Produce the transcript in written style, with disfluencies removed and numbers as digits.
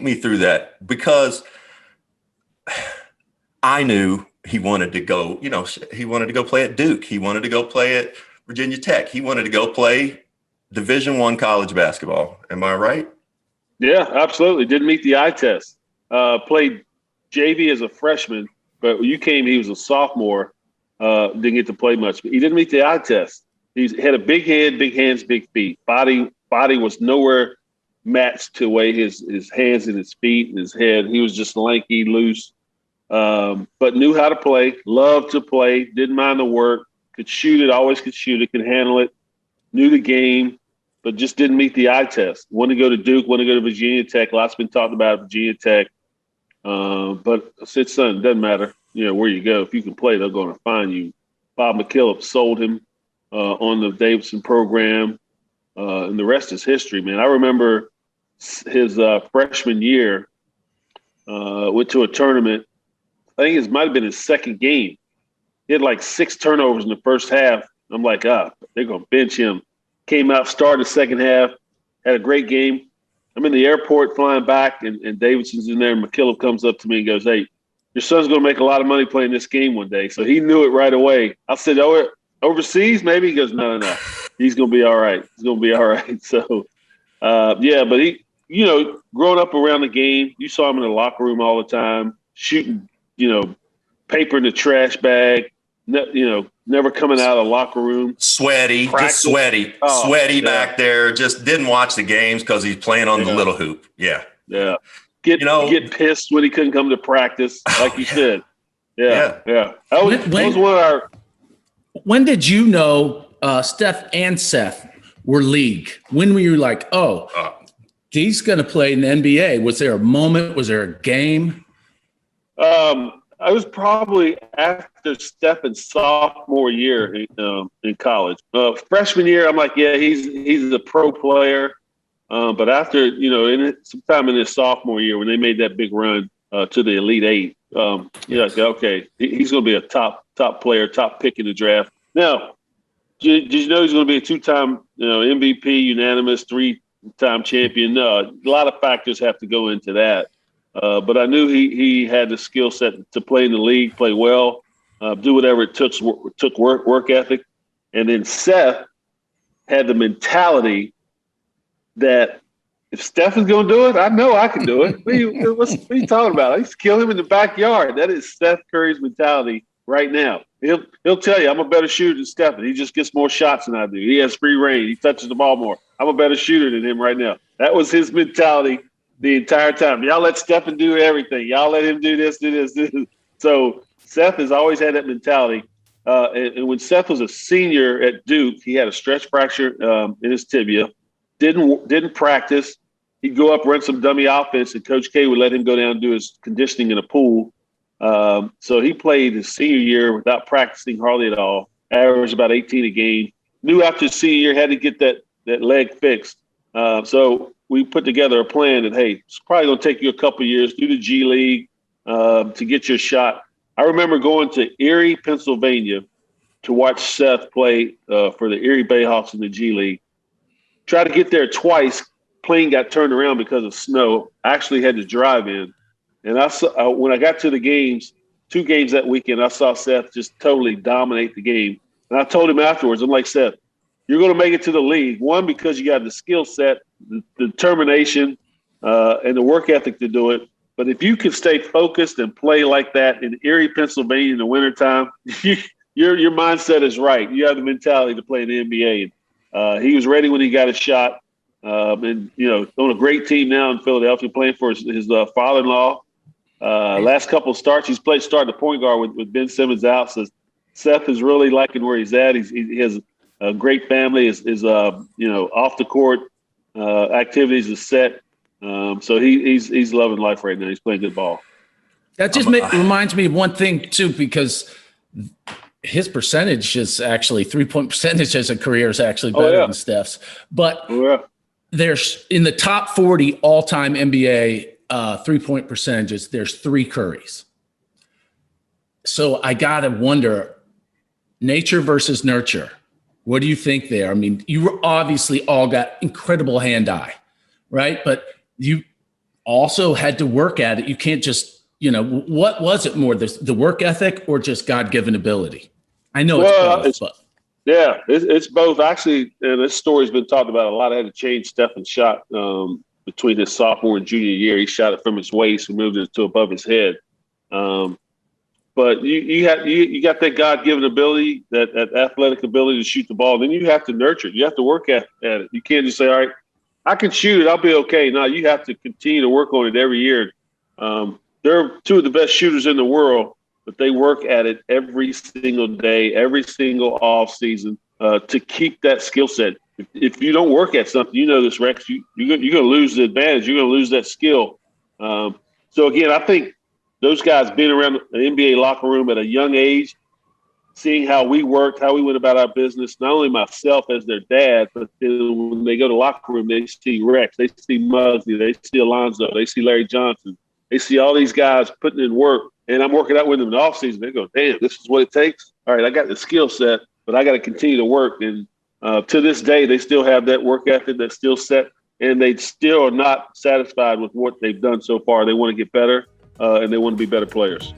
Take me through that, because I knew he wanted to go, he wanted to go play at Duke. He wanted to go play at Virginia Tech. He wanted to go play Division I college basketball. Am I right? Yeah, absolutely. Didn't meet the eye test. Played JV as a freshman, but when you came, he was a sophomore. Didn't get to play much, but he didn't meet the eye test. He had a big head, big hands, big feet. Body was nowhere matched to the way his hands and his feet and his head. He was just lanky, loose, but knew how to play, loved to play, didn't mind the work, could shoot it, always could shoot it, could handle it, knew the game, but just didn't meet the eye test. Wanted to go to Duke, wanted to go to Virginia Tech. Lots been talked about Virginia Tech. But I said, son, it doesn't matter, where you go. If you can play, they're going to find you. Bob McKillop sold him on the Davidson program, and the rest is history, man. I remember his freshman year, went to a tournament. I think it might have been his second game. He had like 6 turnovers in the first half. I'm like, they're going to bench him. Came out, started the second half, had a great game. I'm in the airport flying back, and Davidson's in there, and McKillop comes up to me and goes, hey, your son's going to make a lot of money playing this game one day. So he knew it right away. I said, overseas maybe? He goes, no. He's going to be all right. He's going to be all right. So, but he, growing up around the game, you saw him in the locker room all the time, shooting, paper in the trash bag, never coming out of the locker room. Sweaty back there. Just didn't watch the games because he's playing on the little hoop. Yeah. Yeah. Get pissed when he couldn't come to practice, like you said. Yeah. That was one of our. When did you know Steph and Seth were league? When were you like, he's going to play in the NBA? Was there a moment? Was there a game? I was probably after Stefan's sophomore year in college. Freshman year, I'm like, yeah, he's a pro player. But after, sometime in his sophomore year when they made that big run to the Elite Eight, you're like, okay, he's going to be a top player, top pick in the draft. Now, did you know he's going to be a 2-time MVP, unanimous, 3-time champion? No, a lot of factors have to go into that. But I knew he had the skill set to play in the league, play well, do whatever it took work ethic. And then Seth had the mentality that if Steph is going to do it, I know I can do it. What are you talking about? I used to kill him in the backyard. That is Steph Curry's mentality right now. He'll tell you, I'm a better shooter than Stephen. He just gets more shots than I do. He has free reign. He touches the ball more. I'm a better shooter than him right now. That was his mentality the entire time. Y'all let Stephen do everything. Y'all let him do this, do this, do this. So Seth has always had that mentality. And when Seth was a senior at Duke, he had a stretch fracture in his tibia. Didn't practice. He'd go up, run some dummy offense, and Coach K would let him go down and do his conditioning in a pool. So he played his senior year without practicing hardly at all, averaged about 18 a game. Knew after senior year had to get that leg fixed. So we put together a plan that, hey, it's probably going to take you a couple of years, do the G League to get your shot. I remember going to Erie, Pennsylvania to watch Seth play for the Erie Bayhawks in the G League. Tried to get there twice. Plane got turned around because of snow. I actually had to drive in. And I saw, when I got to the games, 2 games that weekend, I saw Seth just totally dominate the game. And I told him afterwards, I'm like, Seth, you're going to make it to the league. One, because you got the skill set, the determination, and the work ethic to do it. But if you can stay focused and play like that in Erie, Pennsylvania in the wintertime, your mindset is right. You have the mentality to play in the NBA. And he was ready when he got a shot. And, on a great team now in Philadelphia, playing for his father-in-law. Last couple of starts, he's started the point guard with Ben Simmons out. So Seth is really liking where he's at. He has a great family. His off the court activities is set. So he's loving life right now. He's playing good ball. That just reminds me of one thing too, because his percentage is actually 3-point percentage as a career is actually better than Steph's. But there's in the top 40 all-time NBA 3-point percentages, there's 3 Currys. So I got to wonder, nature versus nurture. What do you think there? I mean, you obviously all got incredible hand-eye, right? But also had to work at it. You can't just, what was it more, the work ethic or just God-given ability? I know it's both, but. Yeah, it's both. Actually, and this story's been talked about a lot. I had to change Stephen's shot between his sophomore and junior year. He shot it from his waist and moved it to above his head. But you got that God-given ability, that athletic ability to shoot the ball. Then you have to nurture it. You have to work at it. You can't just say, all right, I can shoot it, I'll be okay. No, you have to continue to work on it every year. They're two of the best shooters in the world, but they work at it every single day, every single off season to keep that skill set. If you don't work at something, this, Rex, you're going to lose the advantage. You're going to lose that skill. So, again, I think those guys being around the NBA locker room at a young age, seeing how we worked, how we went about our business, not only myself as their dad, but then when they go to the locker room, they see Rex, they see Muggsy, they see Alonzo, they see Larry Johnson. They see all these guys putting in work, and I'm working out with them in the offseason. They go, damn, this is what it takes? All right, I got the skill set, but I got to continue to work. And to this day, they still have that work ethic, that skill set, and they still are not satisfied with what they've done so far. They want to get better, and they want to be better players.